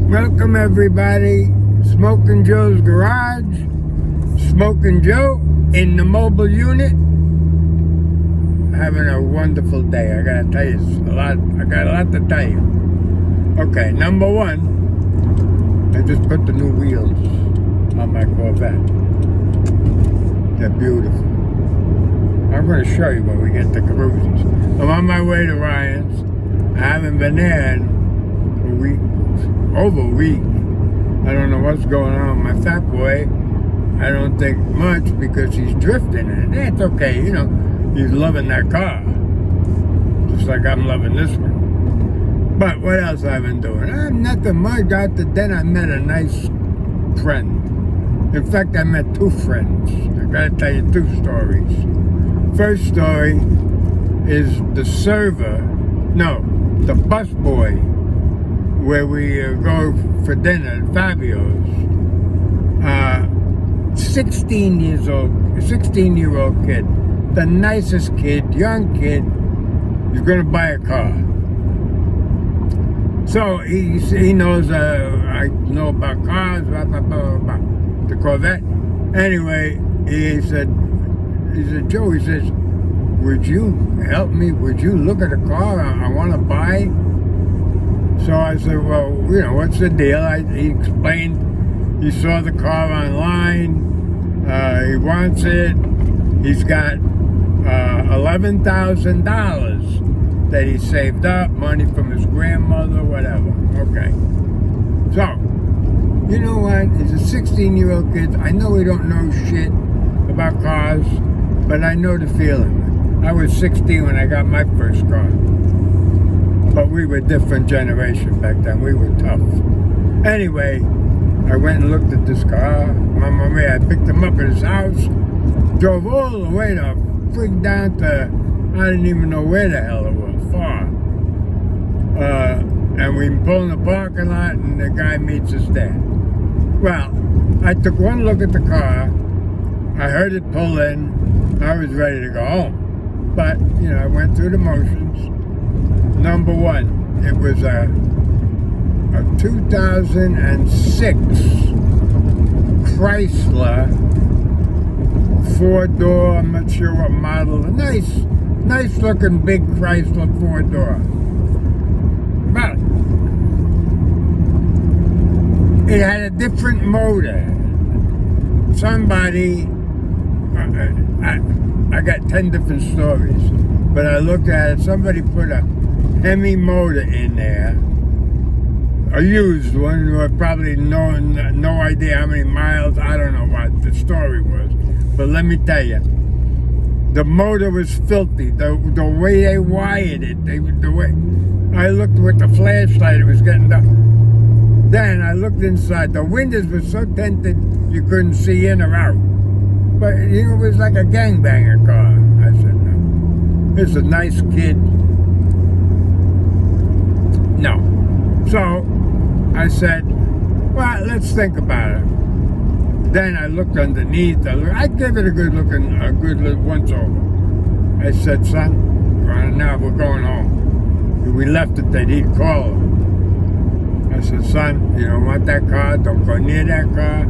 Welcome everybody. Smokin Joe's garage. Smokin Joe in the mobile unit. Having a wonderful day. I gotta tell you a lot. I got a lot to tell you. Okay, number one, I just put the new wheels on my Corvette. They're beautiful. I'm going to show you when we get to cruises. I'm on my way to Ryan's. I haven't been there in a week, over a week. I don't know what's going on with my fat boy. I don't think much because he's drifting, and that's okay. You know, he's loving that car, just like I'm loving this one. But what else I've been doing? Nothing much. Then I met a nice friend. In fact, I met two friends. I gotta tell you two stories. First story is the bus boy, where we go for dinner at Fabio's. 16-year-old kid, the nicest kid, young kid. He's gonna buy a car. So he knows I know about cars, blah, blah, blah, blah, the Corvette. Anyway, he said, Joe, he says, would you help me? Would you look at a car I want to buy? So I said, well, you know, what's the deal? He explained he saw the car online. He wants it. He's got $11,000 that he saved up, money from his grandmother, whatever. Okay. So, you know what? He's a 16-year-old kid. I know he don't know shit about cars, but I know the feeling. I was 16 when I got my first car. But we were different generation back then. We were tough. Anyway, I went and looked at this car. I picked him up at his house, drove all the way to freak down to, I didn't even know where the hell it was, far. And we pull in the parking lot and the guy meets us there. Well, I took one look at the car. I heard it pull in. I was ready to go home. But, you know, I went through the motions. Number one, it was a 2006 Chrysler 4-door, I'm not sure what model, a nice looking big Chrysler 4-door. But it had a different motor. Somebody, I got 10 different stories, but I looked at it, somebody put a Hemi motor in there, a used one, with probably no idea how many miles, I don't know what the story was, but let me tell you, the motor was filthy, the way they wired it, the way, I looked with the flashlight, it was getting dark. Then I looked inside, the windows were so tinted you couldn't see in or out. But you know, it was like a gangbanger car. I said, no. It's a nice kid. No. So I said, well, let's think about it. Then I looked underneath. I gave it a good look once over. I said, son, right now we're going home. If we left it that he'd call him. I said, son, you don't want that car, don't go near that car.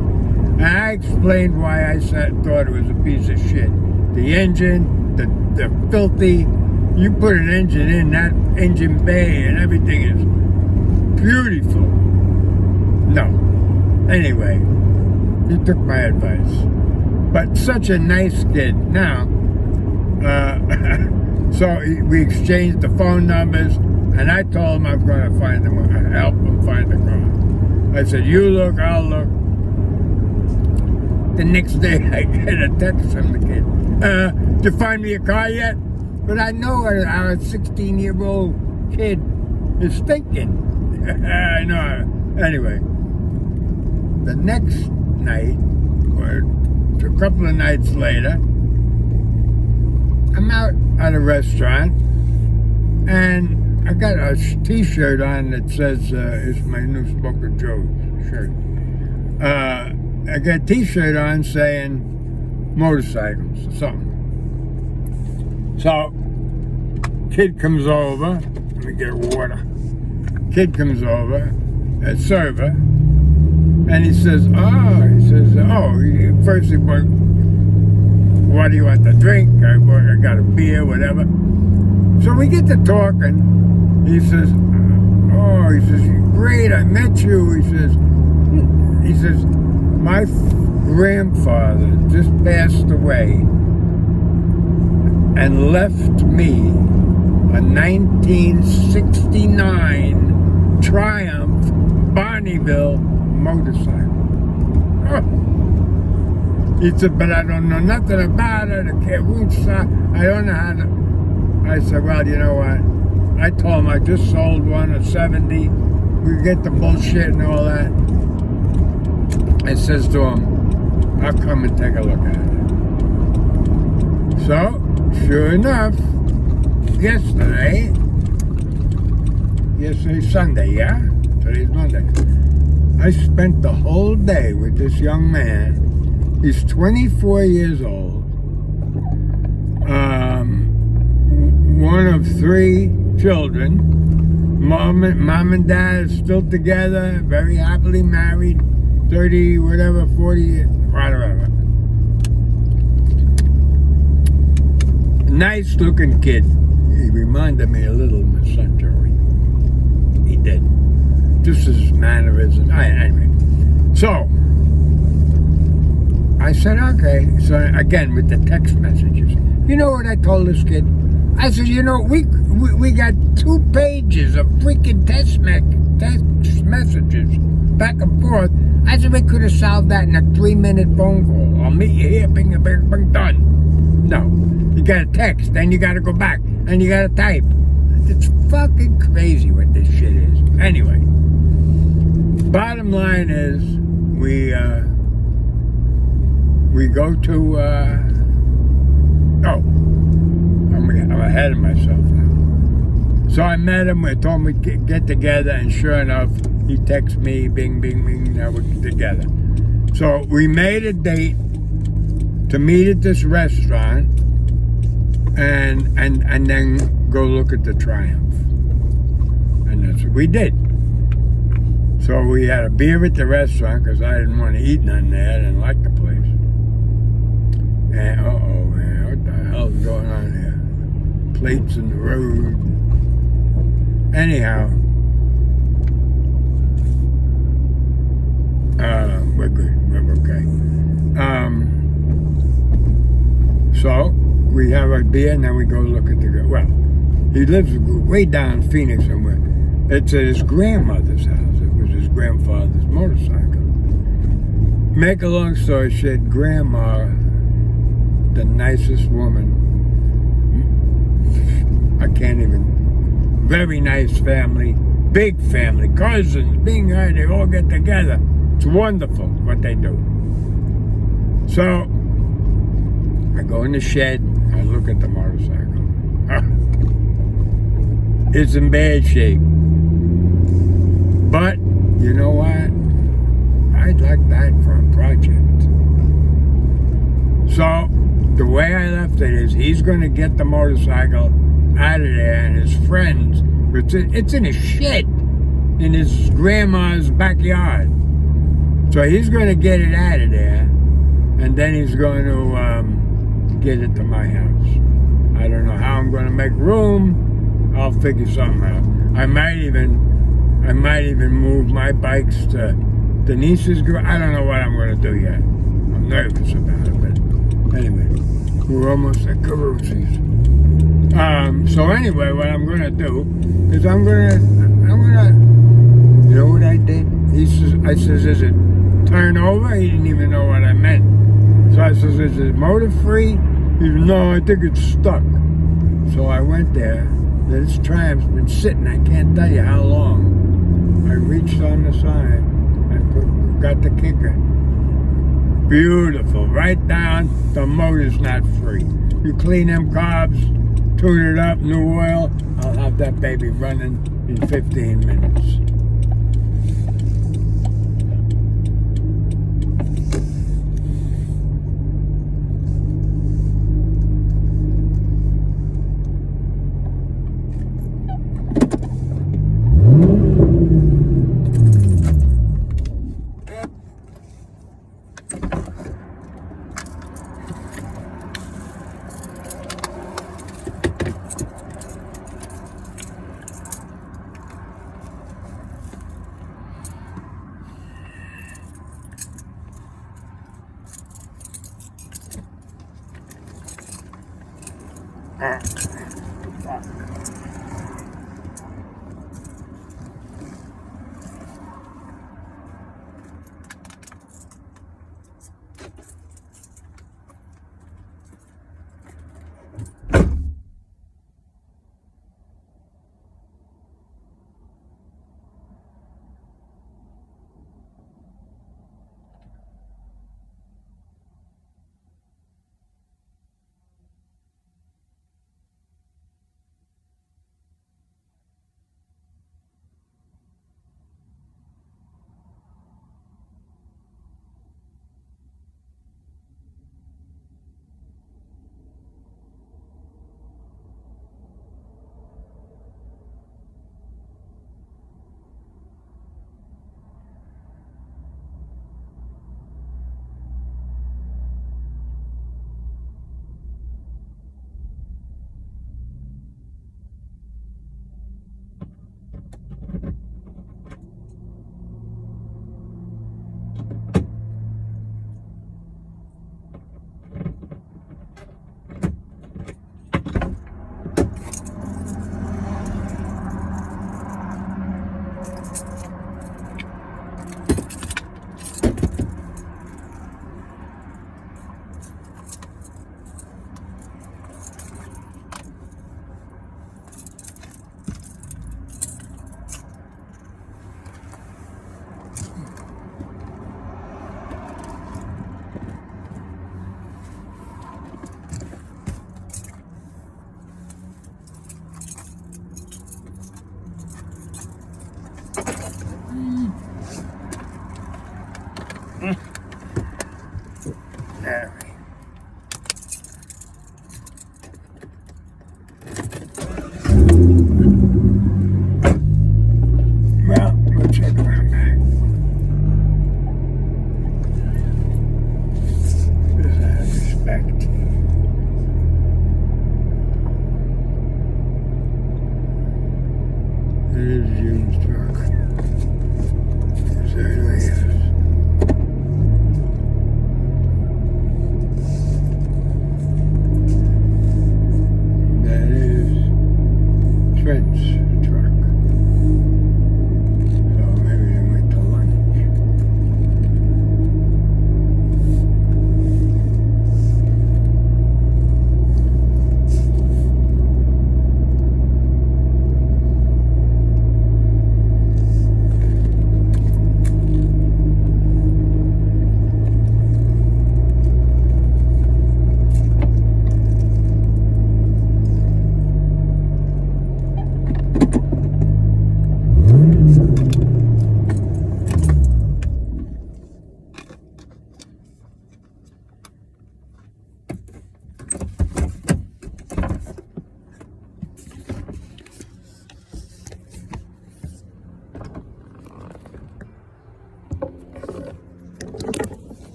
And I explained why I thought it was a piece of shit. The engine, the filthy, you put an engine in, that engine bay and everything is beautiful. No. Anyway, he took my advice. But such a nice kid. Now, so we exchanged the phone numbers, and I told him I was going to find him, help him find the car. I said, you look, I'll look. The next day, I get a text from the kid. Did you find me a car yet? But I know our 16-year-old kid is thinking. I know. Anyway, the next night, or a couple of nights later, I'm out at a restaurant, and I got a t-shirt on that says, it's my new Smokin Joe shirt. I got a t-shirt on saying motorcycles or something. So, kid comes over. Let me get water. Kid comes over. server, and he says, first he went, what do you want to drink? I got a beer, whatever. So we get to talking. He says, great, I met you. He says, my grandfather just passed away and left me a 1969 Triumph Bonneville motorcycle. Oh. He said, but I don't know nothing about it. I don't know how to. I said, well, you know what? I told him I just sold one at 70. We get the bullshit and all that. I says to him, I'll come and take a look at it. So, sure enough, yesterday, Sunday, yeah? Today's Monday. I spent the whole day with this young man. He's 24 years old. One of 3 children. Mom and dad are still together, very happily married, 30, whatever, 40, whatever. Nice looking kid. He reminded me a little of my son Joey. He did. Just his mannerisms. Anyway. So, I said, okay. So, again, with the text messages. You know what I told this kid? I said, you know, we got 2 pages of freaking text messages back and forth. I said, we could have solved that in a 3-minute phone call. I'll meet you here, bing, done. No. You got to text, then you got to go back, and you got to type. It's fucking crazy what this shit is. Anyway, bottom line is, we go to, I'm ahead of myself now. So I met him, I told him we'd get together, and sure enough, he texts me, bing, bing, bing, now we're together. So we made a date to meet at this restaurant and then go look at the Triumph. And that's what we did. So we had a beer at the restaurant because I didn't want to eat none there. I didn't like the place. And man, what the hell's going on here? Plates in the road. Anyhow, we're good. We're okay. So we have a beer and then we go look at the. Well, he lives way down in Phoenix somewhere. It's at his grandmother's house. It was his grandfather's motorcycle. Make a long story short, Grandma, the nicest woman. I can't even. Very nice family, big family, cousins, being here, they all get together. It's wonderful what they do. So, I go in the shed, I look at the motorcycle. It's in bad shape. But, you know what? I'd like that for a project. So, the way I left it is, he's going to get the motorcycle out of there, and his friends, it's in a shed in his grandma's backyard. So he's going to get it out of there, and then he's going to get it to my house. I don't know how I'm going to make room. I'll figure something out. I might even move my bikes to Denise's garage. I don't know what I'm going to do yet. I'm nervous about it, but anyway, we're almost at Carusi's. So anyway, what I'm gonna do is I'm gonna, you know what I did? I says, is it turn over? He didn't even know what I meant. So I says, is it motor free? He said, no, I think it's stuck. So I went there. This Triumph's been sitting, I can't tell you how long. I reached on the side and got the kicker. Beautiful, right down, the motor's not free. You clean them carbs, tune it up, new oil, I'll have that baby running in 15 minutes. Fuck. Mm.